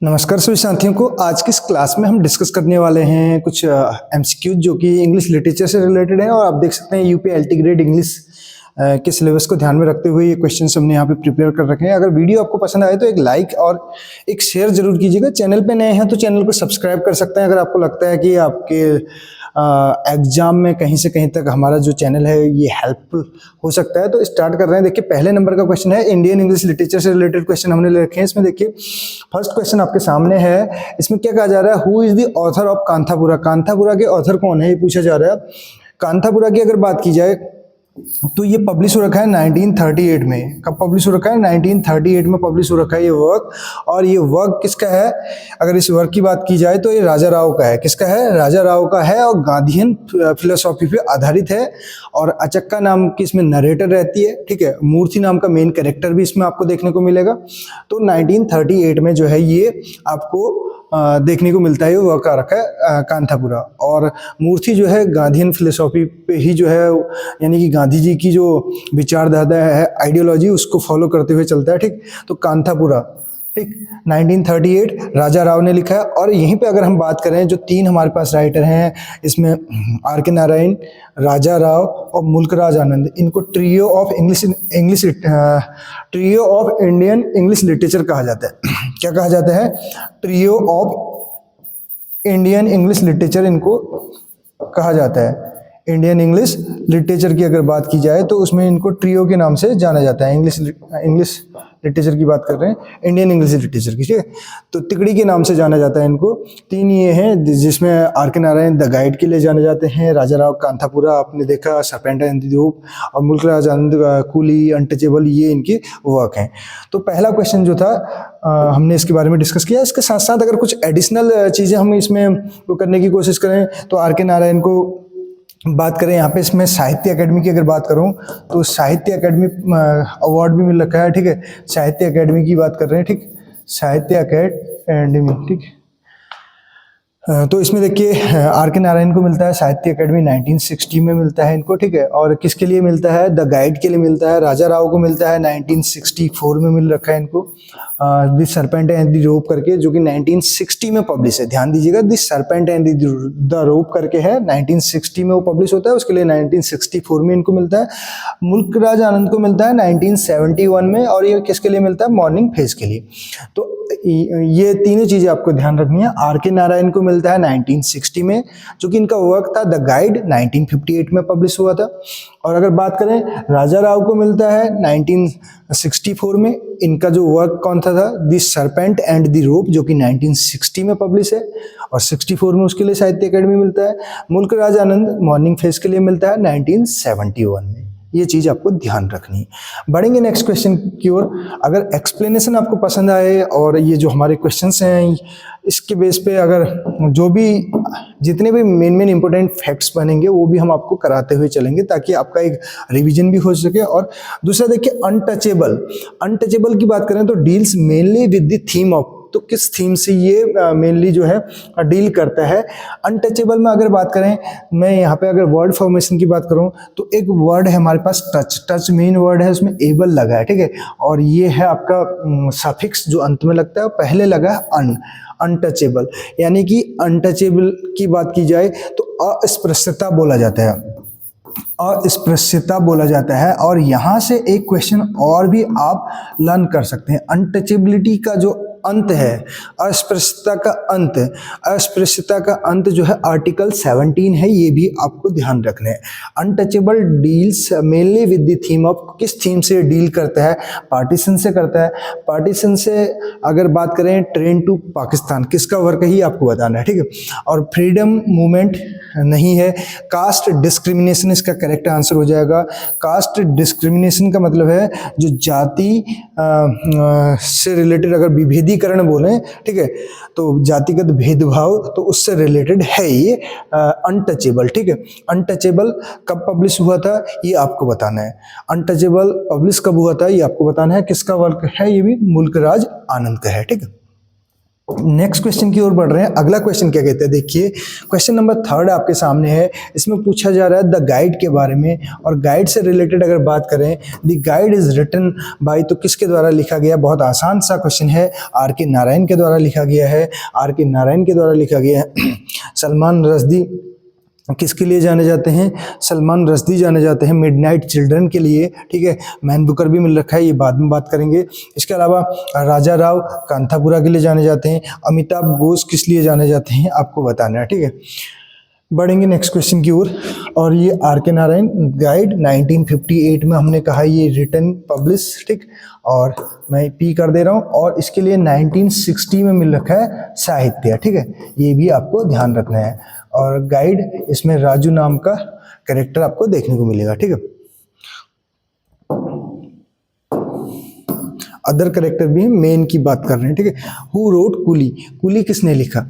नमस्कार सभी साथियों को। आज की इस क्लास में हम डिस्कस करने वाले हैं कुछ एमसीक्यूज जो कि इंग्लिश लिटरेचर से रिलेटेड है। और आप देख सकते हैं यूपी एलटी ग्रेड इंग्लिश के सिलेबस को ध्यान में रखते हुए ये क्वेश्चंस हमने यहाँ पे प्रिपेयर कर रखे हैं। अगर वीडियो आपको पसंद आए तो एक लाइक और एक शेयर जरूर कीजिएगा। चैनल पे नए हैं तो चैनल को सब्सक्राइब कर सकते हैं। अगर आपको लगता है कि आपके एग्जाम में कहीं से कहीं तक हमारा जो चैनल है ये हेल्पफुल हो सकता है तो स्टार्ट कर रहे हैं। देखिए पहले नंबर का क्वेश्चन है, इंडियन इंग्लिश लिटरेचर से रिलेटेड क्वेश्चन हमने ले रखे हैं। इसमें देखिए फर्स्ट क्वेश्चन आपके सामने है। इसमें क्या कहा जा रहा है, who is the author of Kanthapura. Kanthapura के ऑथर कौन है ये पूछा जा रहा है। कांथापुरा की अगर बात की जाए तो ये पब्लिश हो रखा है 1938 में। कब पब्लिश हो रखा है? 1938 में पब्लिश हो रखा है ये वर्क। और ये वर्क किसका है? अगर इस वर्क की बात की जाए तो ये राजा राव का है। किसका है? राजा राव का है और गांधीयन फिलोसॉफी पे आधारित है। और अचक्का नाम की इसमें नरेटर रहती है, ठीक है। मूर्ति नाम का मेन कैरेक्टर भी इसमें आपको देखने को मिलेगा। तो 1938 में जो है ये आपको देखने को मिलता है, वो का रखा है कांथापुरा। और मूर्ति जो है गांधीयन फिलोसॉफी पे ही जो है, यानी कि गांधी जी की जो विचारधारा है, आइडियोलॉजी, उसको फॉलो करते हुए चलता है, ठीक। तो कांथापुरा, ठीक, 1938 राजा राव ने लिखा है। और यहीं पे अगर हम बात करें जो तीन हमारे पास राइटर हैं इसमें आर के नारायण, राजा राव और मुल्कराज आनंद, इनको trio of Indian English literature कहा जाता है। क्या कहा जाता है? Trio of Indian English literature इनको कहा जाता है। इंडियन इंग्लिश लिटरेचर की अगर बात की जाए तो उसमें इनको ट्रियो के नाम से जाना जाता है। इंग्लिश लिटरेचर की बात कर रहे हैं, इंडियन इंग्लिश लिटरेचर की, ठीक है। तो तिकड़ी के नाम से जाना जाता है इनको। तीन ये हैं जिसमें आर के नारायण द गाइड के लिए जाने जाते हैं, राजा राव कांथापुरा आपने देखा, सरपेंट एंड द रोप, और मुल्कराज आनंद कूली, अनटचेबल, ये इनके वर्क हैं। तो पहला क्वेश्चन जो था हमने इसके बारे में डिस्कस किया। इसके साथ साथ अगर कुछ एडिशनल चीज़ें हम इसमें करने की कोशिश करें तो आर के नारायण को बात करें यहाँ पे, इसमें साहित्य अकेडमी की अगर बात करूँ तो साहित्य अकेडमी अवार्ड भी मिल रखा है, ठीक है। साहित्य अकेडमी की बात कर रहे हैं, ठीक, साहित्य अकेडमी, ठीक। तो इसमें देखिए आर के नारायण को मिलता है साहित्य अकेडमी 1960 में मिलता है इनको, ठीक है। और किसके लिए मिलता है? द गाइड के लिए मिलता है। राजा राव को मिलता है 1964 में मिल रखा है इनको, the serpent and the rope करके, जो कि 1960 में पब्लिश है। ध्यान दीजिएगा, the serpent and the rope करके है, 1960 में वो पब्लिश होता है, उसके लिए 1964 में इनको मिलता है। मुल्कराज आनंद को मिलता है 1971 में, और ये किसके लिए मिलता है? मॉर्निंग फेज के लिए। तो ये तीनों चीजें आपको ध्यान रखनी है। आर के नारायण को मिलता है 1960 में, जो कि इनका वर्क था द गाइड, 1958 में पब्लिश हुआ था। और अगर बात करें राजा राव को मिलता है 1964 में, इनका जो वर्क कौन था the serpent and the rope, जो कि 1960 में पब्लिश है, और 64 में उसके लिए साहित्य अकेडमी मिलता है। मुल्कराज आनंद मॉर्निंग फेज के लिए मिलता है 1971 में। ये चीज आपको ध्यान रखनी है। बढ़ेंगे नेक्स्ट क्वेश्चन की ओर। अगर एक्सप्लेनेशन आपको पसंद आए और ये जो हमारे क्वेश्चंस हैं इसके बेस पे अगर जो भी जितने भी मेन इंपॉर्टेंट फैक्ट्स बनेंगे वो भी हम आपको कराते हुए चलेंगे, ताकि आपका एक रिवीजन भी हो सके। और दूसरा देखिए अनटचेबल की बात करें तो deals mainly with the theme of, तो किस थीम से ये मेनली जो है डील करता है। अनटचेबल में अगर बात करें, मैं यहाँ पे अगर वर्ड फॉर्मेशन की बात करूँ तो एक वर्ड है हमारे पास टच मेन वर्ड है, उसमें एबल लगा है, ठीक है। और ये है आपका सफिक्स जो अंत में लगता है, पहले लगा है अनटचेबल। यानी कि अनटचेबल की बात की जाए तो अस्पृश्यता बोला जाता है, अस्पृश्यता बोला जाता है। और यहाँ से एक क्वेश्चन और भी आप लर्न कर सकते हैं। अनटचेबिलिटी का जो अंत है, अस्पृश्यता का अंत जो है आर्टिकल 17 है, ये भी आपको ध्यान रखना है। Untouchable deals mainly with the theme of, किस थीम से डील करता है? पार्टीशन से करता है। पार्टीशन से अगर बात करें, ट्रेन टू पाकिस्तान, किसका वर्क है ये आपको बताना है, ठीक है। और फ्रीडम मूवमेंट नहीं है। कास्ट डिस्क्रिमिनेशन इसका करेक्ट आंसर हो जाएगा। कास्ट डिस्क्रिमिनेशन का मतलब है जो जाति से रिलेटेड अगर विभेदीकरण बोले, ठीक है, तो जातिगत भेदभाव, तो उससे रिलेटेड है ये अनटचेबल, ठीक है। अनटचेबल कब पब्लिश हुआ था ये आपको बताना है। अनटचेबल पब्लिश कब हुआ था ये आपको बताना है। किसका वर्क है? ये भी मुल्कराज आनंद का है, ठीक है। नेक्स्ट क्वेश्चन की ओर बढ़ रहे हैं। अगला क्वेश्चन क्या कहते हैं, देखिए क्वेश्चन नंबर 3 आपके सामने है। इसमें पूछा जा रहा है द गाइड के बारे में, और गाइड से रिलेटेड अगर बात करें, the guide is written by, तो किसके द्वारा लिखा गया। बहुत आसान सा क्वेश्चन है, आर के नारायण के द्वारा लिखा गया है। आर के नारायण के द्वारा लिखा गया है। सलमान रश्दी किसके लिए जाने जाते हैं, सलमान रश्दी जाने जाते हैं मिडनाइट चिल्ड्रन के लिए, ठीक है। मैन बुकर भी मिल रखा है, ये बाद में बात करेंगे। इसके अलावा राजा राव कांथापुरा के लिए जाने जाते हैं। अमिताभ घोष किस लिए जाने जाते हैं, आपको बताना है, ठीक है। बढ़ेंगे नेक्स्ट क्वेश्चन की ओर, और ये आर के नारायण गाइड 1958 में हमने कहा ये रिटन पब्लिश, ठीक। और मैं पी कर दे रहा हूँ, और इसके लिए 1960 में मिल रखा है साहित्य, ठीक है। ये भी आपको ध्यान रखना है। और गाइड, इसमें राजू नाम का कैरेक्टर आपको देखने को मिलेगा, ठीक है। अदर कैरेक्टर भी मेन की बात कर रहे हैं, ठीक है। हु रोट कुली, कुली किसने लिखा,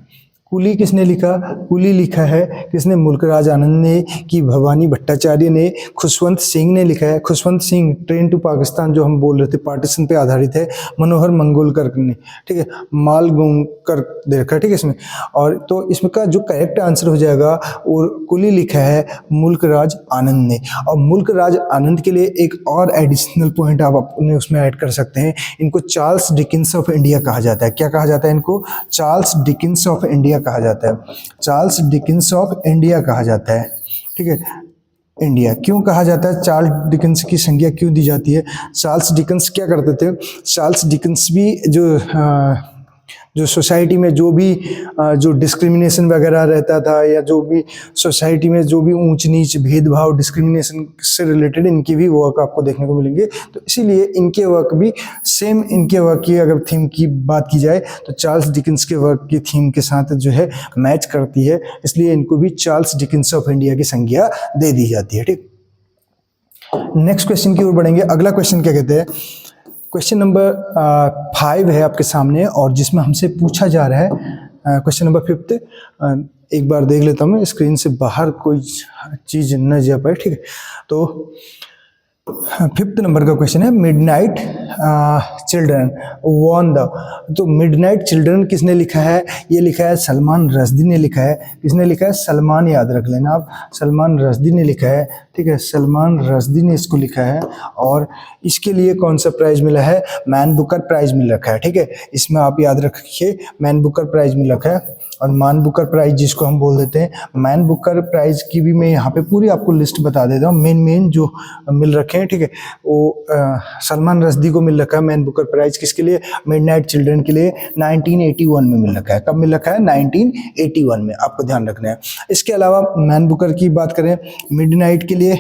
कुली किसने लिखा, कुली लिखा है किसने, मुल्कराज आनंद ने, कि भवानी भट्टाचार्य ने, खुशवंत सिंह ने लिखा है। खुशवंत सिंह ट्रेन टू पाकिस्तान जो हम बोल रहे थे पार्टीशन पे आधारित है, मनोहर मंगोलकर ने, ठीक है। मालगुंकर दे रखा है, ठीक है इसमें। और तो इसमें का जो करेक्ट आंसर हो जाएगा, और कुली लिखा है मुल्कराज आनंद ने। और मुल्कराज आनंद के लिए एक और एडिशनल पॉइंट आप अपने उसमें ऐड कर सकते हैं, इनको चार्ल्स डिकिंस ऑफ इंडिया कहा जाता है। क्या कहा जाता है इनको, चार्ल्स डिकिंस ऑफ इंडिया कहा जाता है। चार्ल्स डिकिंस ऑफ इंडिया कहा जाता है, ठीक है। इंडिया क्यों कहा जाता है, चार्ल्स डिकिंस की संज्ञा क्यों दी जाती है। चार्ल्स डिकिंस क्या करते थे, चार्ल्स डिकिंस भी जो सोसाइटी में जो भी जो डिस्क्रिमिनेशन वगैरह रहता था, या जो भी सोसाइटी में जो भी ऊंच नीच भेदभाव डिस्क्रिमिनेशन से रिलेटेड इनके भी वर्क आपको देखने को मिलेंगे। तो इसीलिए इनके वर्क भी सेम, इनके वर्क की अगर थीम की बात की जाए तो चार्ल्स डिकिंस के वर्क की थीम के साथ जो है मैच करती है, इसलिए इनको भी चार्ल्स डिकिंस ऑफ इंडिया की संज्ञा दे दी जाती है, ठीक। नेक्स्ट क्वेश्चन की ओर बढ़ेंगे। अगला क्वेश्चन क्या कहते हैं, क्वेश्चन नंबर 5 है आपके सामने, और जिसमें हमसे पूछा जा रहा है क्वेश्चन नंबर 5। एक बार देख लेता हूँ मैं, स्क्रीन से बाहर कोई चीज़ न जा पाए, ठीक है। तो 5th नंबर का क्वेश्चन है, मिडनाइट चिल्ड्रन वॉन द, तो मिडनाइट चिल्ड्रन किसने लिखा है, ये लिखा है सलमान रश्दी ने लिखा है। किसने लिखा है, सलमान, याद रख लेना आप, सलमान रश्दी ने लिखा है, ठीक है। सलमान रश्दी ने इसको लिखा है, और इसके लिए कौन सा प्राइज मिला है, मैन बुकर प्राइज मिल रखा है, ठीक है। इसमें आप याद रखिए मैन बुकर प्राइज मिल रखा है। और मैन बुकर प्राइज जिसको हम बोल देते हैं, मैन बुकर प्राइज की भी मैं यहाँ पे पूरी आपको लिस्ट बता देता हूँ, मेन जो मिल रखे हैं, ठीक है। वो सलमान रश्दी को मिल रखा है मैन बुकर प्राइज, किसके लिए, मिडनाइट चिल्ड्रन के लिए 1981 में मिल रखा है। कब मिल रखा है, 1981 में, आपको ध्यान रखना है। इसके अलावा मैन बुकर की बात करें, मिडनाइट के लिए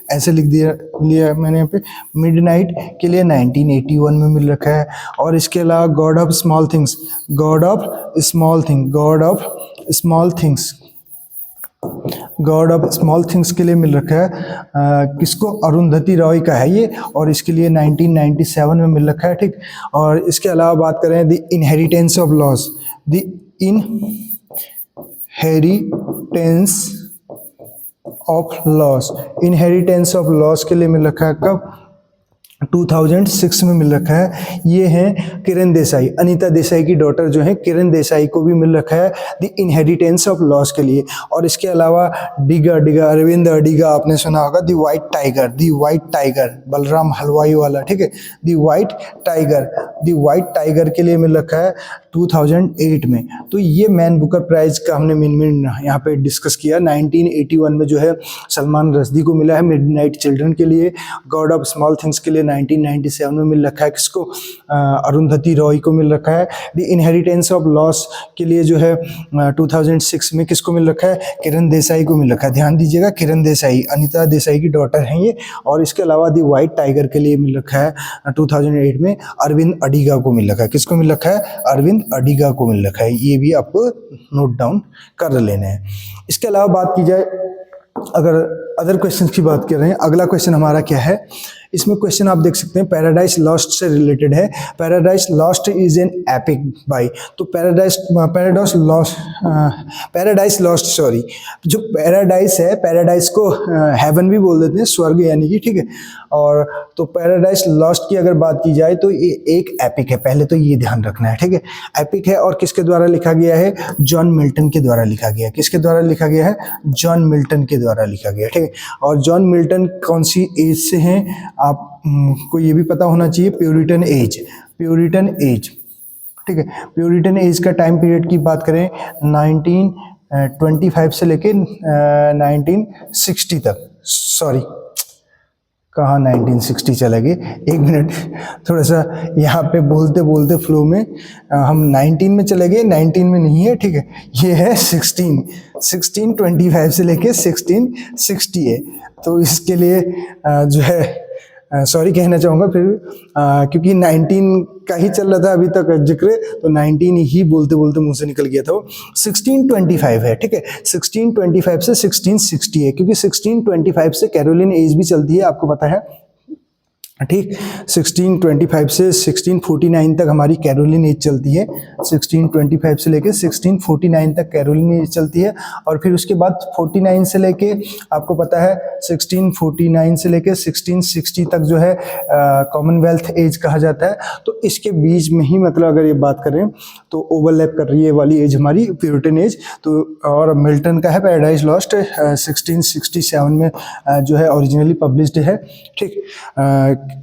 ऐसे लिख लिया मैंने यहाँ पे, मिडनाइट के लिए 1981 में मिल रखा है। और इसके अलावा God of small things, God of small thing, God of small things, God of small things के लिए मिल रखा है किसको, अरुंधति रॉय का है ये, और इसके लिए 1997 में मिल रखा है, ठीक। और इसके अलावा बात करें the inheritance of loss, the inheritance of loss, inheritance of loss के लिए मिल रखा है कब, 2006 में मिल रखा है। ये है किरण देसाई, अनीता देसाई की डॉटर जो है किरण देसाई को भी मिल रखा है द इनहेरिटेंस ऑफ लॉस के लिए। और इसके अलावा डिगा अरविंद अडिगा आपने सुना होगा, द वाइट टाइगर, बलराम हलवाई वाला, ठीक है। द वाइट टाइगर के लिए मिल रखा है 2008 में। तो ये मैन बुकर प्राइज का हमने मेन यहाँ पे डिस्कस किया। 1981 में जो है सलमान रश्दी को मिला है मिडनाइट चिल्ड्रन के लिए। गॉड ऑफ स्मॉल थिंग्स के लिए 1997 में मिल रखा है किसको, अरुंधति रॉय को मिल रखा है। द इनहेरिटेंस ऑफ लॉस के लिए जो है 2006 में किसको मिल रखा है, किरण देसाई को मिल रखा है। ध्यान दीजिएगा, किरण देसाई अनीता देसाई की डॉटर हैं ये। और इसके अलावा द वाइट टाइगर के लिए मिल रखा है 2008 में अरविंद अडिगा को मिल रखा है। किसको मिल रखा है, अरविंद अडिगा को मिल रखा है। ये भी आपको नोट डाउन कर लेना है। इसके अलावा बात की जाए, अगर अदर क्वेश्चन की बात कर रहे हैं, अगला क्वेश्चन हमारा क्या है, इसमें क्वेश्चन आप देख सकते हैं पैराडाइज लॉस्ट से रिलेटेड है। Paradise Lost is an epic by, तो पैराडाइज लॉस्ट सॉरी, जो पैराडाइज है, पैराडाइज को हेवन भी बोल देते हैं, स्वर्ग यानी कि, ठीक है। और तो पैराडाइज लॉस्ट की अगर बात की जाए तो ये एक एपिक है, पहले तो ये ध्यान रखना है, ठीक है। एपिक है और किसके द्वारा लिखा गया है? जॉन मिल्टन के द्वारा लिखा गया है। किसके द्वारा लिखा गया है? जॉन मिल्टन के द्वारा लिखा गया है, ठीक है। और जॉन मिल्टन कौन सी एज से हैं? आपको ये भी पता होना चाहिए, प्यूरिटन एज, प्यूरिटन एज, ठीक है। प्यूरिटन एज का टाइम पीरियड की बात करें 1925 से लेके 1960 तक, सॉरी कहाँ 1960 चले गए, एक मिनट, थोड़ा सा यहाँ पे बोलते बोलते फ्लो में हम 19 में चले गए, 19 में नहीं है, ठीक है। ये है 1625 से लेके 1660 है। तो इसके लिए जो है सॉरी कहना चाहूँगा फिर क्योंकि 19 का ही चल रहा था अभी तक जिक्र, तो 19 ही बोलते बोलते मुंह से निकल गया था। वो 1625 है, ठीक है। 1625 से 1660 है, क्योंकि 1625 से कैरोलिन एज भी चलती है, आपको पता है, ठीक। 1625 से 1649 तक हमारी कैरोलिन एज चलती है। 1625 से लेके 1649 तक कैरोलिन एज चलती है। और फिर उसके बाद 49 से लेके आपको पता है 1649 से लेके 1660 तक जो है कॉमनवेल्थ एज कहा जाता है। तो इसके बीच में ही मतलब अगर ये बात करें तो ओवरलैप कर रही है वाली एज हमारी प्यूरिटन एज। तो और मिल्टन का है पैराडाइज लॉस्ट 1667 में जो है ओरिजिनली पब्लिश्ड है, ठीक,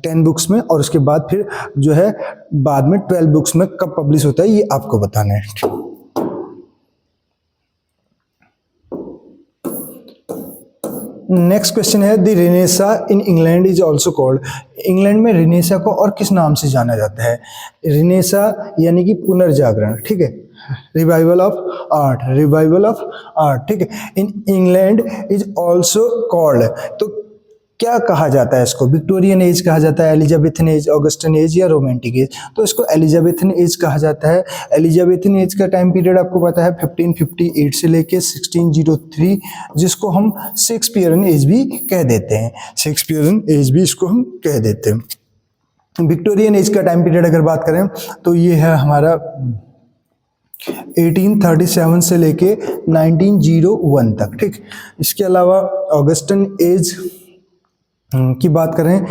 10 बुक्स में। और उसके बाद फिर जो है बाद में 12 बुक्स में कब पब्लिश होता है ये आपको बताना है। नेक्स्ट क्वेश्चन है the Renaissance in England is also called. England में रेनेसा को और किस नाम से जाना जाता है? रेनेसा यानी कि पुनर्जागरण, ठीक है, revival of art, revival of art, ठीक है। In England is also called, तो क्या कहा जाता है इसको? विक्टोरियन एज कहा जाता है, एलिजाबेथन एज, ऑगस्टन एज या रोमांटिक एज? तो इसको एलिजाबेथन एज कहा जाता है। एलिजाबेथन एज का टाइम पीरियड आपको पता है 1558 से लेके 1603, जिसको हम शेक्सपियरन एज भी कह देते हैं, शेक्सपियरन एज भी इसको हम कह देते हैं। विक्टोरियन एज का टाइम पीरियड अगर बात करें तो ये है हमारा 1837 से लेके 1901 तक, ठीक। इसके अलावा ऑगस्टन एज की बात करें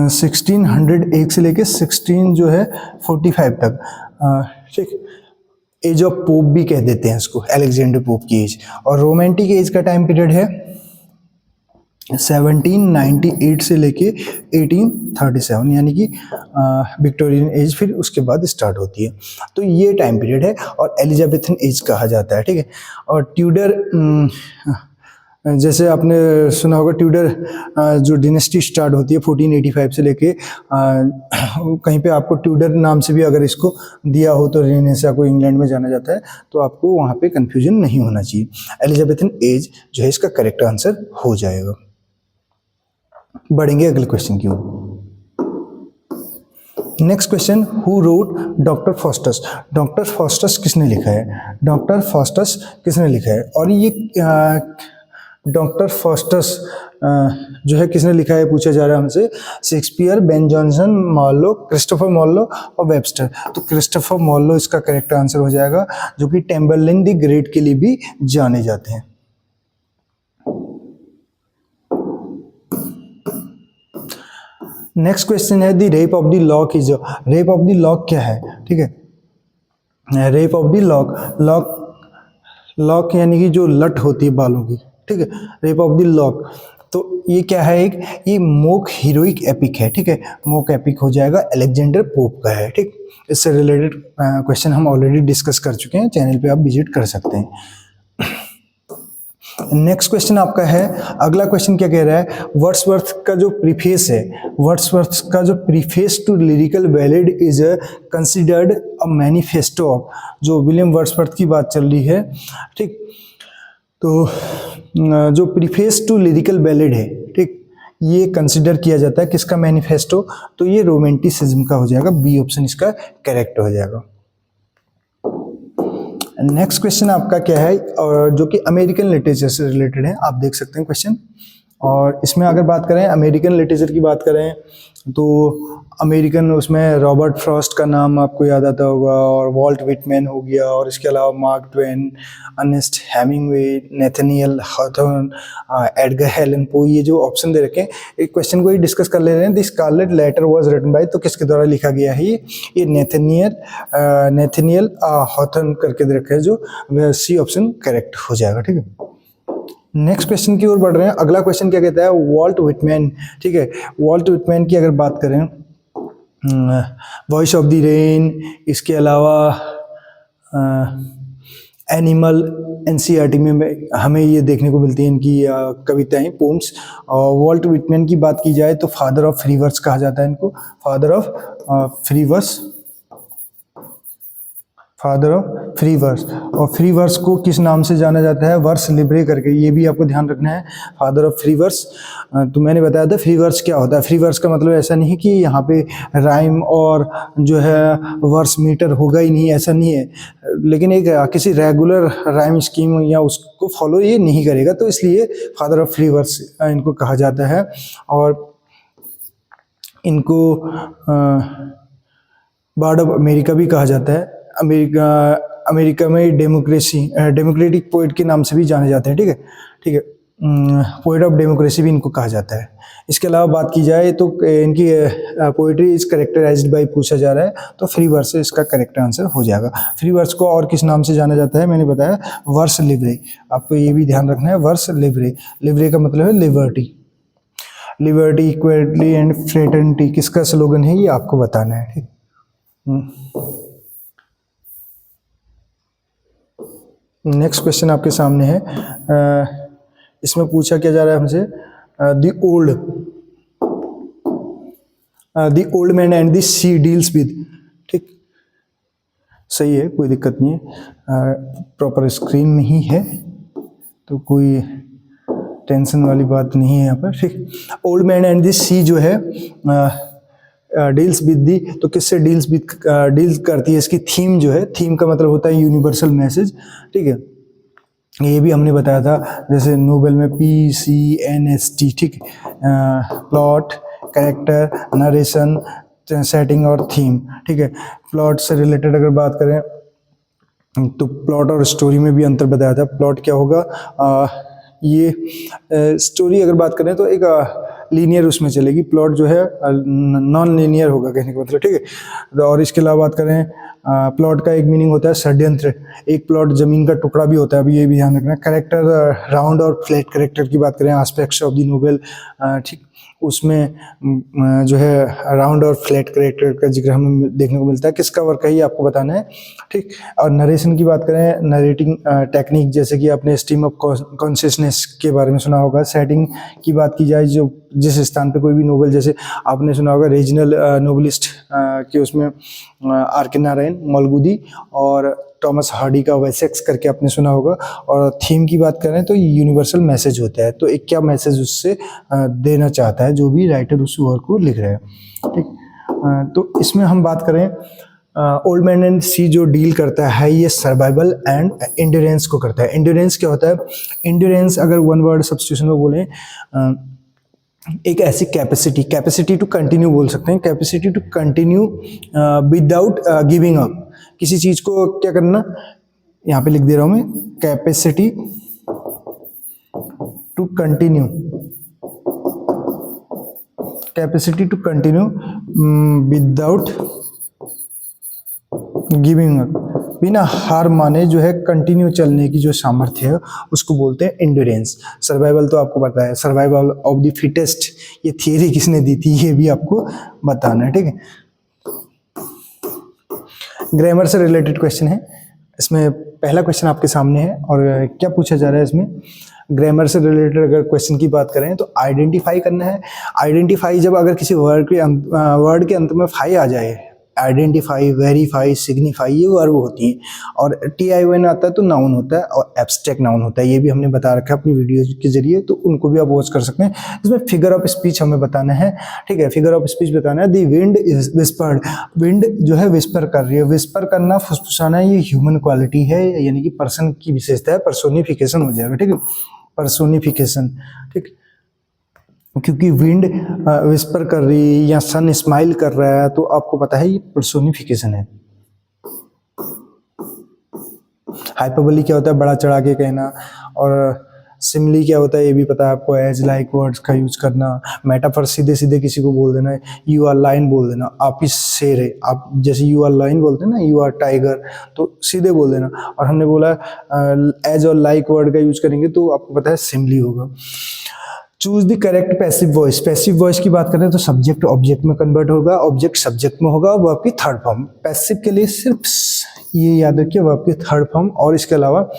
1601 से लेके 16 जो है 45 तक, ठीक। एज ऑफ पोप भी कह देते हैं इसको, अलेक्जेंडर पोप की एज। और रोमांटिक एज का टाइम पीरियड है 1798 से लेके 1837, यानी कि विक्टोरियन एज फिर उसके बाद स्टार्ट होती है। तो ये टाइम पीरियड है और एलिजाबेथन एज कहा जाता है, ठीक है। और ट्यूडर, जैसे आपने सुना होगा ट्यूडर जो डिनेस्टी स्टार्ट होती है 1485 से लेके कहीं पे आपको ट्यूडर नाम से भी अगर इसको दिया हो तो रेनेसा को इंग्लैंड में जाना जाता है, तो आपको वहाँ पे कंफ्यूजन नहीं होना चाहिए। एलिजाबेथन एज जो है इसका करेक्ट आंसर हो जाएगा। बढ़ेंगे अगले क्वेश्चन की ओर। Next question, who wrote doctor Faustus? Doctor Faustus किसने लिखा है? डॉक्टर फॉस्टस किसने लिखा है? और ये डॉक्टर फॉस्टस जो है किसने लिखा है पूछा जा रहा है हमसे। शेक्सपियर, बेन जॉनसन, मॉलो, क्रिस्टोफर मॉलो और वेबस्टर। तो क्रिस्टोफर मॉलो इसका करेक्ट आंसर हो जाएगा, जो कि टेम्बरलिन द ग्रेट के लिए भी जाने जाते हैं। नेक्स्ट क्वेश्चन है the rape of the lock is. Rape of the lock क्या है? ठीक है, rape of the lock, lock यानी कि जो लट होती है बालों की, ठीक है, रेप ऑफ द लॉक। तो ये क्या है? ये मोक हीरोइक एपिक है, ठीक है, मोक एपिक हो जाएगा, अलेक्जेंडर पोप का है, ठीक। इससे रिलेटेड क्वेश्चन हम ऑलरेडी डिस्कस कर चुके हैं, चैनल पे आप विजिट कर सकते हैं। नेक्स्ट क्वेश्चन आपका है, अगला क्वेश्चन क्या कह रहा है? वर्ड्सवर्थ का जो प्रीफेस है, वर्ड्सवर्थ का जो preface to lyrical ballad is considered a manifesto of, जो विलियम वर्ड्सवर्थ की बात चल रही है, ठीक। तो जो प्रीफेस टू लिरिकल बैलेड है, ठीक, ये कंसिडर किया जाता है किसका मैनिफेस्टो? तो ये रोमांटिसिज्म का हो जाएगा, बी ऑप्शन इसका करेक्ट हो जाएगा। नेक्स्ट क्वेश्चन आपका क्या है, और जो कि अमेरिकन लिटरेचर से रिलेटेड है, आप देख सकते हैं क्वेश्चन। और इसमें अगर बात करें अमेरिकन लिटरेचर की बात करें तो अमेरिकन उसमें रॉबर्ट फ्रॉस्ट का नाम आपको याद आता होगा, और वॉल्ट विटमैन हो गया, और इसके अलावा Mark Twain, Ernest Hemingway, Nathaniel Hawthorne, Edgar Allan Poe, ये जो ऑप्शन दे रखे हैं एक क्वेश्चन को ही डिस्कस कर ले रहे हैं। The Scarlet Letter was written by, तो किसके द्वारा लिखा गया है ये नेथनियल हॉथॉर्न करके दे रखा है, जो सी ऑप्शन करेक्ट हो जाएगा। ठीक है, नेक्स्ट क्वेश्चन की ओर बढ़ रहे हैं। अगला क्वेश्चन क्या कहता है, वॉल्ट विटमैन। ठीक है, वॉल्ट विटमैन की अगर बात करें, वॉइस ऑफ द रेन, इसके अलावा एनिमल, एनसीईआरटी में हमें ये देखने को मिलती हैं इनकी कविताएं, पोम्स। और वॉल्ट विटमैन की बात की जाए तो फादर ऑफ फ्री वर्स कहा जाता है इनको, father of free verse, father of free verse. और फ्री वर्स को किस नाम से जाना जाता है, वर्स लिब्रे करके, ये भी आपको ध्यान रखना है, फादर ऑफ फ्री वर्स। तो मैंने बताया था फ्री वर्स क्या होता है। फ्री वर्स का मतलब ऐसा नहीं कि यहाँ पे राइम और जो है वर्स मीटर होगा ही नहीं, ऐसा नहीं है, लेकिन एक किसी रेगुलर राइम स्कीम या उसको फॉलो ये नहीं करेगा, तो इसलिए फादर ऑफ फ्री वर्स इनको कहा जाता है। और इनको बर्ड ऑफ अमेरिका भी कहा जाता है। अमेरिका में डेमोक्रेटिक पोइट के नाम से भी जाने जाते हैं। ठीक है, पोइट ऑफ डेमोक्रेसी भी इनको कहा जाता है। इसके अलावा बात की जाए तो इनकी पोइट्री इज करेक्टराइज्ड बाय पूछा जा रहा है, तो फ्री वर्स से इसका करेक्ट आंसर हो जाएगा। फ्री वर्स को और किस नाम से जाना जाता है, मैंने बताया वर्स लिब्रे, आपको ये भी ध्यान रखना है, वर्स लिब्रे। लिब्रे का मतलब है liberty, liberty, equality and fraternity किसका स्लोगन है ये आपको बताना है। ठीक, नेक्स्ट क्वेश्चन आपके सामने है। इसमें पूछा क्या जा रहा है हमसे, the Old Man and the Sea deals with. ठीक, सही है, कोई दिक्कत नहीं है, प्रॉपर स्क्रीन में ही है तो कोई टेंशन वाली बात नहीं है यहाँ पर। ठीक, ओल्ड मैन एंड द सी जो है डील्स विद दी, तो किससे डील्स करती है, इसकी थीम जो है, थीम का मतलब होता है यूनिवर्सल मैसेज। ठीक है, ये भी हमने बताया था, जैसे नोबेल में PCNST। ठीक, प्लॉट, कैरेक्टर, नरेशन, सेटिंग और थीम। ठीक है, प्लॉट से रिलेटेड अगर बात करें तो प्लॉट और स्टोरी में भी अंतर बताया था। प्लॉट क्या होगा, ये स्टोरी अगर बात करें तो एक लीनियर उसमें चलेगी, प्लॉट जो है नॉन लीनियर होगा कहने का मतलब। ठीक है, और इसके अलावा बात करें प्लॉट का एक मीनिंग होता है षड्यंत्र, एक प्लॉट जमीन का टुकड़ा भी होता है, अभी ये भी ध्यान रखना। कैरेक्टर, राउंड और फ्लैट कैरेक्टर की बात करें, एस्पेक्ट्स ऑफ द नोवेल, ठीक, उसमें जो है राउंड और फ्लैट कैरेक्टर का जिक्र हमें देखने को मिलता है। किसका वर्क है ये आपको बताना है। ठीक, और नरेशन की बात करें, नरेटिंग टेक्निक, जैसे कि आपने स्ट्रीम ऑफ कॉन्शियसनेस के बारे में सुना होगा। सेटिंग की बात की जाए, जो जिस स्थान पे कोई भी नोवेल, जैसे आपने सुना होगा रीजनल नोवेलिस्ट के उसमें R.K. नारायण, मलगुदी और टॉमस हार्डी का वेसेक्स करके आपने सुना होगा। और थीम की बात करें तो यूनिवर्सल मैसेज होता है, तो एक क्या मैसेज उससे देना चाहता है जो भी राइटर उस वर्क को लिख रहे हैं। ठीक, तो इसमें हम बात करें ओल्ड मैन एंड सी जो डील करता है ये सर्वाइवल एंड एंड्योरेंस को करता है। एंड्योरेंस क्या होता है, एंड्योरेंस अगर वन वर्ड सब्स्टिट्यूशन में बोलें, एक ऐसी कैपेसिटी टू कंटिन्यू बोल सकते हैं, capacity to continue without giving up. किसी चीज को क्या करना, यहाँ पे लिख दे रहा हूं मैं, capacity to continue, capacity to continue without giving up, बिना हार माने जो है कंटिन्यू चलने की जो सामर्थ्य है उसको बोलते हैं एंड्योरेंस। सर्वाइवल तो आपको पता है, सर्वाइवल ऑफ द फिटेस्ट, ये थियरी किसने दी थी ये भी आपको बताना है। ठीक है, ग्रामर से रिलेटेड क्वेश्चन है, इसमें पहला क्वेश्चन आपके सामने है। और क्या पूछा जा रहा है इसमें, ग्रामर से रिलेटेड अगर क्वेश्चन की बात करें तो आइडेंटिफाई करना है। आइडेंटिफाई जब अगर किसी वर्ड के अंत में फाई आ जाए, आइडेंटिफाई, वेरीफाई, सिग्निफाई, ये वर्ब होती हैं। और TION आता है तो नाउन होता है और एब्स्ट्रैक्ट नाउन होता है, ये भी हमने बता रखा है अपनी वीडियो के जरिए, तो उनको भी आप वॉच कर सकते हैं। इसमें फिगर ऑफ स्पीच हमें बताना है। ठीक है, फिगर ऑफ स्पीच बताना है। दी विंड इज विस्पर्ड, विंड जो है विस्पर कर रही है। विस्पर करना, फुसफुसाना, ये ह्यूमन क्वालिटी है, यानी कि पर्सन की विशेषता है, पर्सोनिफिकेशन हो जाएगा। ठीक है, पर्सोनिफिकेशन। ठीक, क्योंकि विंड विस्पर कर रही है या सन स्माइल कर रहा है, तो आपको पता है ये पर्सोनिफिकेशन है। हाइपरबोली क्या होता है, बड़ा चढ़ा के कहना, और सिमिली क्या होता है ये भी पता है आपको, एज लाइक वर्ड्स का यूज करना। मेटाफर सीधे सीधे किसी को बोल देना, यू आर लायन बोल देना, आप ही शेर है, आप जैसे यू आर लायन बोलते हैं ना, यू आर टाइगर, तो सीधे बोल देना। और हमने बोला एज और लाइक वर्ड का यूज करेंगे तो आपको पता है सिमिली होगा। Choose the correct passive voice. Passive voice की बात करें तो सब्जेक्ट ऑब्जेक्ट में कन्वर्ट होगा, ऑब्जेक्ट सब्जेक्ट में होगा, वर्ब की थर्ड फॉर्म। पैसिव के लिए सिर्फ ये याद रखिए, वर्ब की थर्ड फॉर्म। और इसके अलावा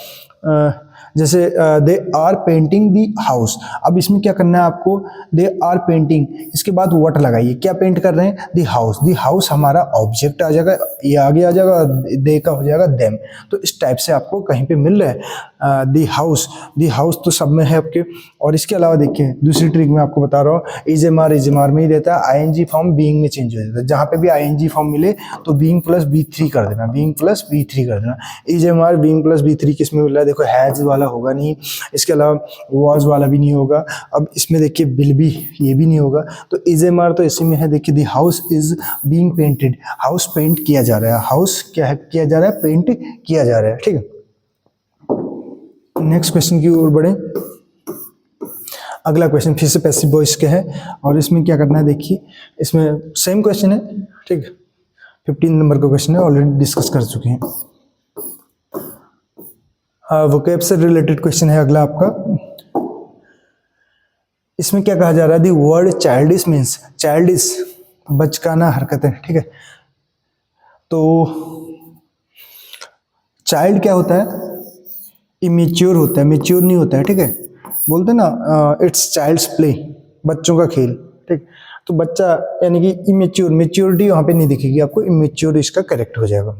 जैसे they are painting the house, अब इसमें क्या करना है आपको, दे आर पेंटिंग, इसके बाद व्हाट लगाइए, क्या पेंट कर रहे हैं, दी हाउस। दी हाउस हमारा ऑब्जेक्ट आ जाएगा, ये आगे आ जाएगा, दे का हो जाएगा देम। तो इस टाइप से आपको कहीं पे मिल रहा है दी हाउस। दी हाउस तो सब में है आपके। और इसके अलावा देखिए दूसरी ट्रिक में आपको बता रहा हूँ, इज एम आर में ही रहता है, आईएनजी फॉर्म बीइंग में चेंज हो जाता है। जहाँ पे भी आईएनजी फॉर्म मिले तो बीइंग प्लस बी3 कर देना, बीइंग प्लस बी3 कर देना। Is am are being plus बी3 किस में मिल रहा है, देखो हैज वाला होगा नहीं, इसके अलावा वॉज वाला भी नहीं होगा। अब इसमें देखिए विल भी, ये भी नहीं होगा। तो इज एम आर तो इसी में है, देखिए the house is being painted, house paint किया जा रहा है, हाउस क्या है, किया जा रहा है, पेंट किया जा रहा है। ठीक है, नेक्स्ट क्वेश्चन की ओर बढ़े। अगला क्वेश्चन फिर से पैसिव वॉइस के है, और इसमें क्या करना है देखिए, इसमें सेम क्वेश्चन है। ठीक है, 15 नंबर का क्वेश्चन है, ऑलरेडी डिस्कस कर चुके हैं। वोकैब से रिलेटेड क्वेश्चन है अगला आपका। इसमें क्या कहा जा रहा है, the word childish means, childish बचकाना हरकतें। ठीक है, तो चाइल्ड क्या होता है, इमेच्योर होता है, मेच्योर नहीं होता है। ठीक है, बोलते ना इट्स चाइल्ड्स प्ले, बच्चों का खेल। ठीक, तो बच्चा यानी कि इमेच्योर, मेच्योरिटी वहां पे नहीं दिखेगी आपको, इमेच्योर इसका करेक्ट हो जाएगा।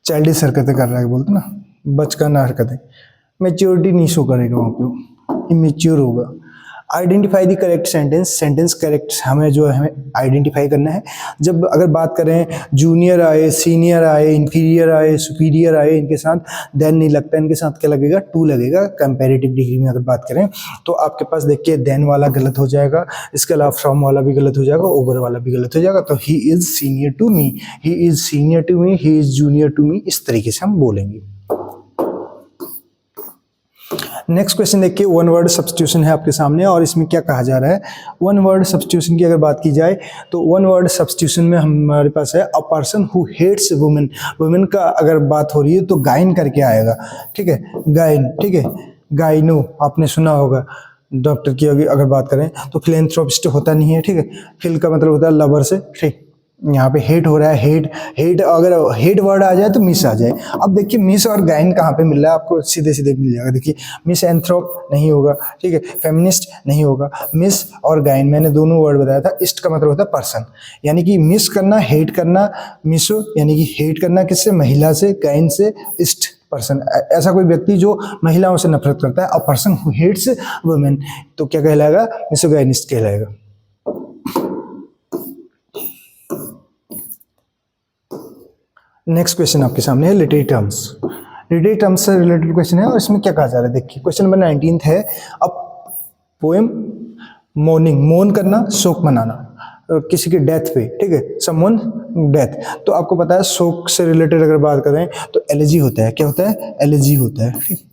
चाइल्डिश हरकतें कर रहा है बोलते ना, बचकाना हरकतें, मेच्योरिटी नहीं शो करेगा वहां पे, इमेच्योर होगा। Identify the correct sentence, sentence correct हमें जो है हमें आइडेंटिफाई करना है। जब अगर बात करें जूनियर आए, सीनियर आए, इंफीरियर आए, सुपीरियर आए, इनके साथ देन नहीं लगता, इनके साथ क्या लगेगा, टू लगेगा। कंपैरेटिव डिग्री में अगर बात करें तो आपके पास देखिए देन वाला गलत हो जाएगा, इसके अलावा फ्रॉम वाला भी गलत हो जाएगा, ओवर वाला भी गलत हो जाएगा। तो he is senior to me, he is senior to me, he is junior to me, इस तरीके से हम बोलेंगे। नेक्स्ट क्वेश्चन देखिए, वन वर्ड सब्स्टिट्यूशन है आपके सामने, और इसमें क्या कहा जा रहा है, वन वर्ड सब्स्टिट्यूशन की अगर बात की जाए तो वन वर्ड सब्स्टिट्यूशन में हमारे पास है a person who hates women. Women का अगर बात हो रही है तो गाइन करके आएगा। ठीक है, गाइन। ठीक है, गाइनो आपने सुना होगा। डॉक्टर की अगर बात करें तो फिलेंथ्रोपिस्ट होता नहीं है। ठीक है, फिल का मतलब होता है लवर से। ठीक, यहाँ पे हेट हो रहा है, हेट, हेट अगर हेट वर्ड आ जाए तो मिस आ जाए। अब देखिए मिस और गाइन कहाँ पे मिल रहा है आपको, सीधे सीधे मिल जाएगा। देखिए मिस एंथ्रोप नहीं होगा, ठीक है, फेमिनिस्ट नहीं होगा, मिस और गाइन मैंने दोनों वर्ड बताया था। इस्ट का मतलब होता है पर्सन, यानी कि मिस करना, हेट करना, मिसो यानी कि हेट करना किससे, महिला से, गाइन से, इस्ट पर्सन ऐसा कोई व्यक्ति जो महिलाओं से नफरत करता है। A person who hates women तो क्या कहलाएगा, मिसोगाइनिस्ट कहलाएगा। नेक्स्ट क्वेश्चन आपके सामने है लिटरेरी टर्म्स। लिटरेरी टर्म्स से रिलेटेड क्वेश्चन है, और इसमें क्या कहा जा रहा है देखिए, क्वेश्चन नंबर 19 है, अब पोएम मोर्निंग, मौन करना, शोक मनाना किसी की डेथ पे। ठीक है, समवन डेथ, तो आपको पता है शोक से रिलेटेड अगर बात करें तो एलेजी होता है। क्या होता है, एलेजी होता है। ठीक,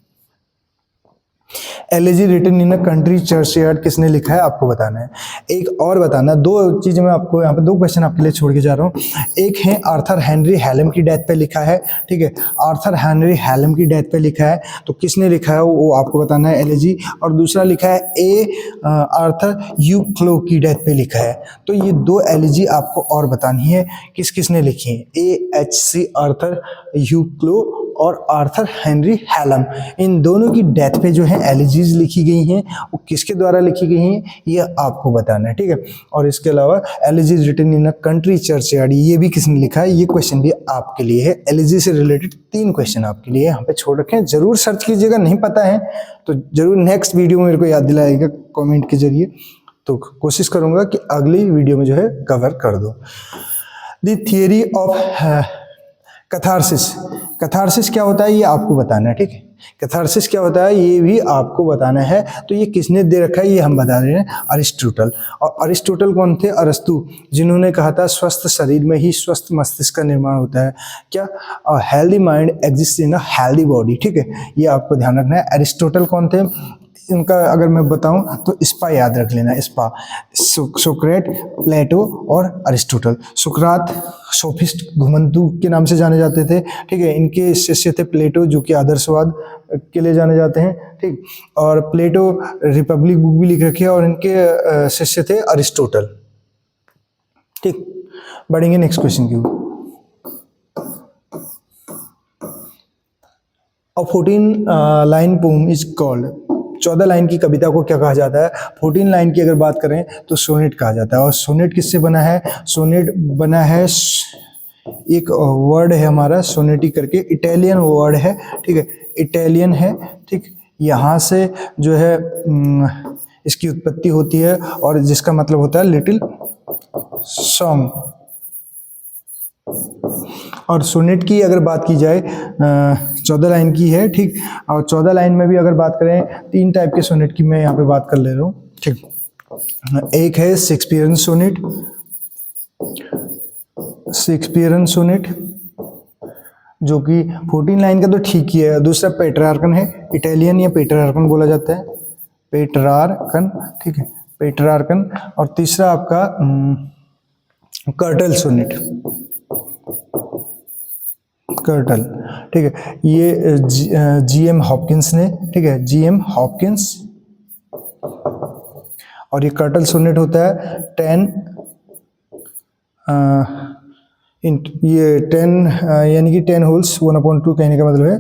elegy written in a country churchyard किसने लिखा है आपको बताना है। एक और बताना, दो चीजें मैं आपको यहाँ पे, दो क्वेश्चन आपके लिए छोड़ के जा रहा हूँ। एक है आर्थर हेनरी हैलम की डेथ पे लिखा है। ठीक है, आर्थर हेनरी हैलम की डेथ पे लिखा है, तो किसने लिखा है वो आपको बताना है, एलेजी। और दूसरा लिखा है आर्थर यूक्लो की डेथ पे लिखा है। तो ये दो एलेजी आपको और बतानी है किस किसने लिखी है, AHC आर्थर यूक्लो और आर्थर हेनरी हैलम, इन दोनों की डेथ पे जो है एलिजीज लिखी गई हैं, वो किसके द्वारा लिखी गई हैं ये आपको बताना है। ठीक है, और इसके अलावा elegies written in a country churchyard, ये भी किसने लिखा है, ये क्वेश्चन भी आपके लिए है। एलिजी से रिलेटेड 3 क्वेश्चन आपके लिए यहाँ पे छोड़ रखे हैं, जरूर सर्च कीजिएगा, नहीं पता है तो जरूर नेक्स्ट वीडियो में मेरे को याद दिलाएगा कॉमेंट के जरिए, तो कोशिश करूंगा कि अगली वीडियो में जो है कवर कर दो। The theory of catharsis, catharsis क्या होता है ये आपको बताना है। ठीक है, कैथारसिस क्या होता है ये भी आपको बताना है। तो ये किसने दे रखा है ये हम बता रहे हैं, अरिस्टोटल। और अरिस्टोटल कौन थे? अरस्तु, जिन्होंने कहा था स्वस्थ शरीर में ही स्वस्थ मस्तिष्क का निर्माण होता है। क्या? Healthy mind exist in a healthy body. ठीक है, ये आपको ध्यान रखना है। अरिस्टोटल कौन थे? इनका अगर मैं बताऊं तो स्पा याद रख लेना, स्पा। सोक्रेट, प्लेटो और अरिस्टोटल। सुकरात सोफिस्ट, घुमंतू के नाम से जाने जाते थे। ठीक है, इनके शिष्य थे प्लेटो, जो कि आदर्शवाद के लिए जाने जाते हैं। ठीक, और प्लेटो रिपब्लिक बुक भी लिख रखी है, और इनके शिष्य थे अरिस्टोटल। ठीक, बढ़ेंगे नेक्स्ट क्वेश्चन की ओर। 14 line poem is called, 14 line की कविता को क्या कहा जाता है? 14 लाइन की अगर बात करें तो सोनेट कहा जाता है। और सोनेट किससे बना है? सोनेट बना है, एक वर्ड है हमारा सोनेटी करके, इटालियन वर्ड है। ठीक है, इटालियन है। ठीक, यहाँ से जो है इसकी उत्पत्ति होती है, और जिसका मतलब होता है लिटिल सॉन्ग। और सोनेट की अगर बात की जाए 14 लाइन की है। ठीक, और 14 लाइन में भी अगर बात करें, 3 टाइप के सोनेट की मैं यहाँ पे बात कर ले रहा हूँ। ठीक, एक है शेक्सपियरन सोनेट, शेक्सपियरन सोनेट जो कि 14 लाइन का तो ठीक ही है। दूसरा पेट्रार्कन है, इटालियन या पेट्रार्कन बोला जाता है, पेट्रार्कन। ठीक है, पेट्रार्कन। और तीसरा आपका कर्टल सोनेट, कर्टल। ठीक है, ये जीएम हॉपकिंस ने, ठीक है, जीएम हॉपकिंस। और ये कर्टल सोनेट होता है 10 ये 10 यानी कि 10 होल्स 1/2 कहने का मतलब है,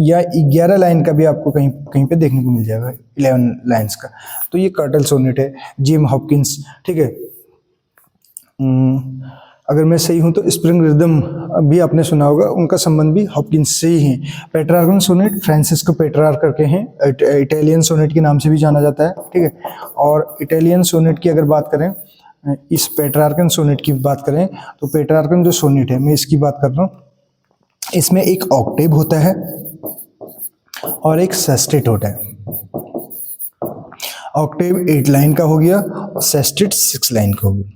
या 11 लाइन का भी आपको कहीं कहीं पे देखने को मिल जाएगा, 11 लाइन्स का। तो ये कर्टल सोनेट है, जीएम हॉपकिंस। ठीक है, अगर मैं सही हूं तो स्प्रिंग रिदम भी आपने सुना होगा, उनका संबंध भी हॉपकिंस से ही है। पेट्रार्कन सोनेट फ्रांसिस्को पेट्रार्क करके हैं, इटालियन सोनेट के नाम से भी जाना जाता है। ठीक है, और इटालियन सोनेट की अगर बात करें, इस पेट्रार्कन सोनेट की बात करें, तो पेट्रार्कन जो सोनेट है मैं इसकी बात कर रहा हूँ, इसमें एक ऑक्टेव होता है और एक सेस्टेट होता है। ऑक्टेव 8 लाइन का हो गया और सेस्टेट 6 लाइन का हो गया।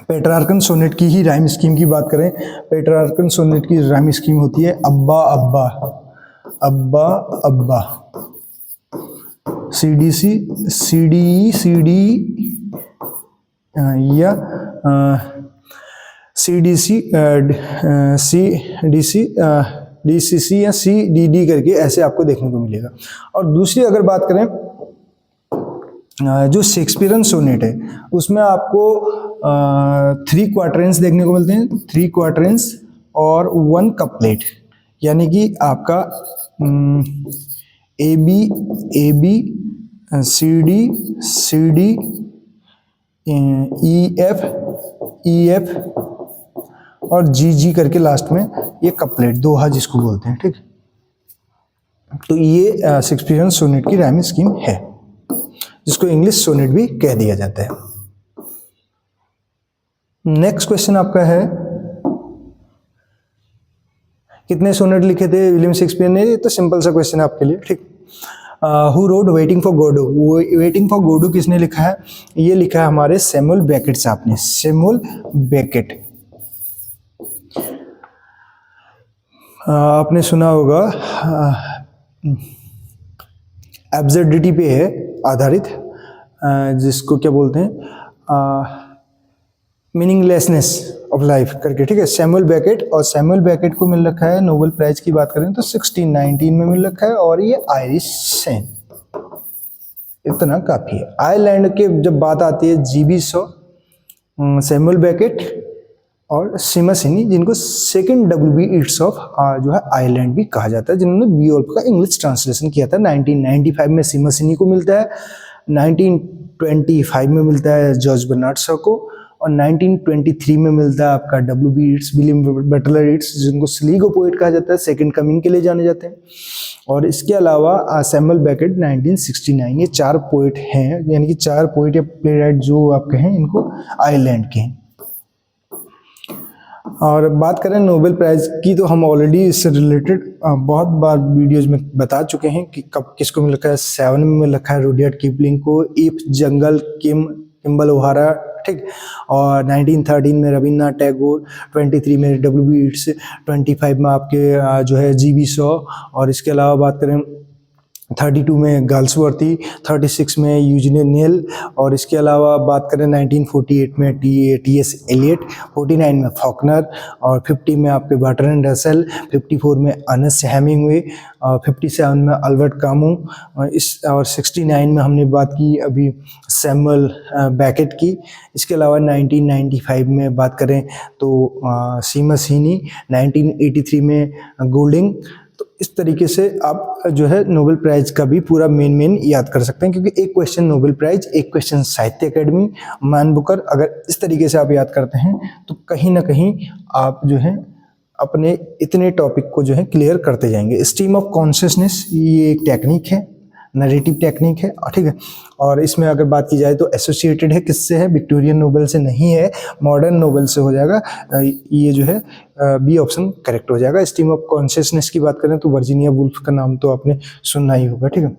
पेट्रार्कन सोनेट की ही राइम स्कीम की बात करें, पेट्रार्कन सोनेट की राइम स्कीम होती है अब्बा अब्बा, अब्बा अब्बा, सीडीसी, सीडी सीडी या सीडीसी, सीडीसी, डीसीसी या सीडीडी करके ऐसे आपको देखने को मिलेगा। और दूसरी अगर बात करें, जो शेक्सपियरन सोनेट है उसमें आपको 3 क्वार्टरेंस देखने को मिलते हैं, 3 क्वार्टरेंस और 1 कपलेट, यानी कि आपका A B C D E F और जी करके लास्ट में ये कपलेट, दोहा जिसको बोलते हैं। ठीक, तो ये शेक्सपियरन सोनेट की राइम स्कीम है, जिसको इंग्लिश सोनेट भी कह दिया जाता है। नेक्स्ट क्वेश्चन आपका है, कितने सोनेट लिखे थे विलियम शेक्सपियर ने? ये तो सिंपल सा क्वेश्चन है आपके लिए। ठीक, who wrote Waiting for Godot, Waiting for Godot किसने लिखा है? ये लिखा है हमारे सैमुअल बेकेट साहब ने, सैमुअल बेकेट। आपने सुना होगा, एब्सर्डिटी पे है आधारित, जिसको क्या बोलते हैं, मीनिंगलेसनेस ऑफ लाइफ करके। ठीक है, सैमुअल बेकेट। और सैमुअल बेकेट को मिल रखा है, नोबेल प्राइज की बात करें तो 1619 में मिल रखा है, और ये आयरिश हैं। इतना काफी है। आयरलैंड के जब बात आती है, जीबी शॉ, सैमुअल बेकेट और सिमसिनी, जिनको सेकंड WB ईट्स ऑफ जो है आयरलैंड भी कहा जाता है, जिन्होंने बीओल्फ का इंग्लिश ट्रांसलेशन किया था। 1995 में सिमसिनी को मिलता है, 1925 में मिलता है जॉर्ज बर्नार्ड शॉ को, और 1923 में मिलता है आपका WB Yeats, William Butler Yeats, जिनको स्लीगो पोएट कहा जाता है, सेकंड कमिंग के लिए जाने जाते हैं। और इसके अलावा सैमुअल बेकेट 1969। ये 4 पोएट हैं, यानी कि 4 पोएट या प्लेराइट जो आप कहें, इनको आयरलैंड के हैं। और बात करें नोबेल प्राइज़ की तो हम ऑलरेडी इससे रिलेटेड बहुत बार वीडियोज़ में बता चुके हैं कि कब किसको मिल रखा है। 7 में मिल रखा है रुडयार्ड किपलिंग को, ईफ जंगल किम्बल ओहारा, ठीक। और 1913 में रविन्द्रनाथ टैगोर, 23 में W.B. येट्स, 25 में आपके जो है G.B. शॉ, और इसके अलावा बात करें 32 में गाल्सवर्थी, 36 में यूजीन नेल, और इसके अलावा बात करें 1948 में T.S. एलियट, 49 में फॉकनर, और 50 में आपके बर्ट्रैंड रसेल, 54 में अर्नेस्ट हेमिंग्वे, और 57 में अल्बर्ट कामू, और 69 में हमने बात की अभी सैमुअल बैकेट की। इसके अलावा 1995 में बात करें तो सीमस हीनी, 1983 में गोल्डिंग। तो इस तरीके से आप जो है नोबेल प्राइज़ का भी पूरा मेन याद कर सकते हैं, क्योंकि एक क्वेश्चन नोबेल प्राइज़, एक क्वेश्चन साहित्य अकेडमी, मैन बुकर, अगर इस तरीके से आप याद करते हैं तो कहीं ना कहीं आप जो है अपने इतने टॉपिक को जो है क्लियर करते जाएंगे। स्ट्रीम ऑफ कॉन्शियसनेस ये एक टेक्निक है, नरेटिव टेक्निक है, ठीक है। और इसमें अगर बात की जाए तो एसोसिएटेड है किससे है, विक्टोरियन नोबेल से नहीं है, मॉडर्न नोबेल से हो जाएगा। ये जो है बी ऑप्शन करेक्ट हो जाएगा। स्ट्रीम ऑफ कॉन्शियसनेस की बात करें तो वर्जीनिया वुल्फ का नाम तो आपने सुनना ही होगा, ठीक है।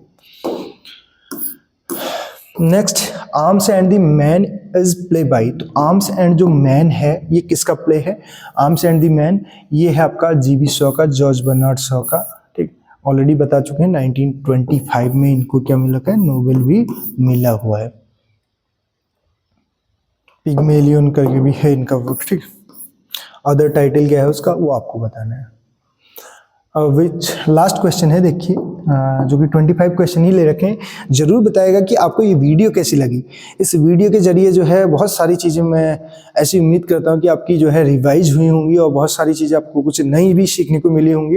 Next, arms and the man is play by. तो आर्म्स एंड जो मैन है ये किसका प्ले है? आर्म्स एंड द मैन ये है आपका G.B. शॉ का, जॉर्ज बर्नार्ड शॉ का, ठीक। ऑलरेडी बता चुके हैं 1925 में इनको क्या मिला है, नोबेल भी मिला हुआ है। पिग्मेलियन करके भी है इनका वर्क, ठीक। अदर टाइटल क्या है उसका वो आपको बताना है। विच लास्ट क्वेश्चन है, देखिए जो कि 25 क्वेश्चन ही ले रखे हैं। जरूर बताएगा कि आपको ये वीडियो कैसी लगी। इस वीडियो के जरिए जो है बहुत सारी चीज़ें मैं ऐसी उम्मीद करता हूँ कि आपकी जो है रिवाइज हुई होंगी और बहुत सारी चीज़ें आपको कुछ नई भी सीखने को मिली होंगी।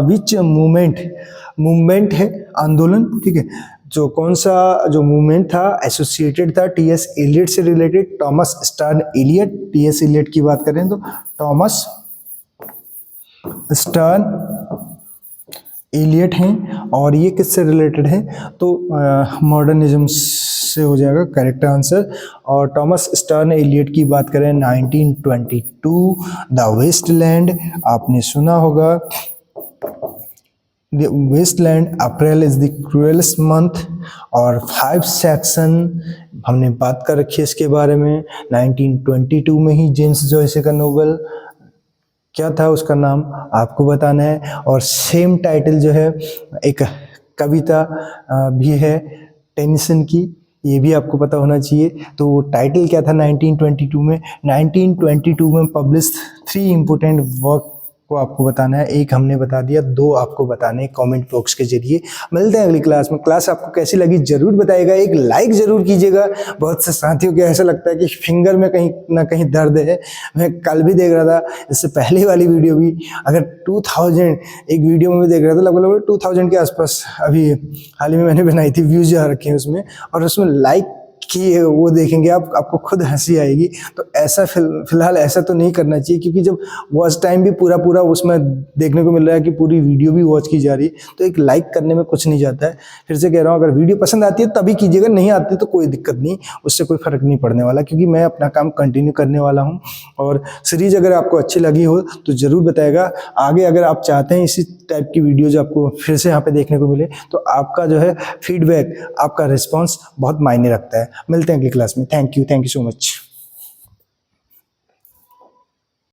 विच मूवमेंट है आंदोलन, ठीक है। जो कौन सा जो मूवमेंट था एसोसिएटेड था T.S. एलियट से related, Thomas Stearns Eliot. T.S. Eliot की बात करें तो टॉमस स्टर्न एलियट हैं, और ये किससे रिलेटेड है तो मॉडर्निज्म से हो जाएगा करेक्ट आंसर। और टॉमस स्टर्न एलियट की बात करें 1922, द वेस्टलैंड आपने सुना होगा। The waste land, April is the cruellest month, और 5 सेक्शन हमने बात कर रखी है इसके बारे में। 1922 में ही जेम्स जॉयस का नोबेल क्या था उसका नाम आपको बताना है। और सेम टाइटल जो है एक कविता भी है टेनिसन की, ये भी आपको पता होना चाहिए। तो टाइटल क्या था 1922 में? 1922 में पब्लिश 3 इम्पोर्टेंट वर्क को आपको बताना है। एक हमने बता दिया, 2 आपको बताने कमेंट बॉक्स के जरिए। मिलते हैं अगली क्लास में। क्लास आपको कैसी लगी जरूर बताइएगा, एक लाइक जरूर कीजिएगा। बहुत से साथियों को ऐसा लगता है कि फिंगर में कहीं ना कहीं दर्द है। मैं कल भी देख रहा था, इससे पहले वाली वीडियो भी अगर 2000 एक वीडियो में भी देख रहा था, लगभग 2000 के आसपास अभी हाल ही में मैंने बनाई थी, व्यूज आ रखे हैं उसमें, और उसमें लाइक कि वो देखेंगे आप, आपको खुद हंसी आएगी। तो ऐसा फिलहाल ऐसा तो नहीं करना चाहिए, क्योंकि जब वॉच टाइम भी पूरा उसमें देखने को मिल रहा है कि पूरी वीडियो भी वॉच की जा रही है, तो एक लाइक करने में कुछ नहीं जाता है। फिर से कह रहा हूँ, अगर वीडियो पसंद आती है तभी कीजिएगा, नहीं आती तो कोई दिक्कत नहीं, उससे कोई फर्क नहीं पड़ने वाला, क्योंकि मैं अपना काम कंटिन्यू करने वाला हूँ। और सीरीज अगर आपको अच्छी लगी हो तो ज़रूर बताएगा। आगे अगर आप चाहते हैं इसी टाइप की वीडियोज आपको फिर से यहाँ पे देखने को मिले, तो आपका जो है फीडबैक, आपका रिस्पॉन्स बहुत मायने रखता है। मिलते हैं अगली क्लास में। Thank you so much.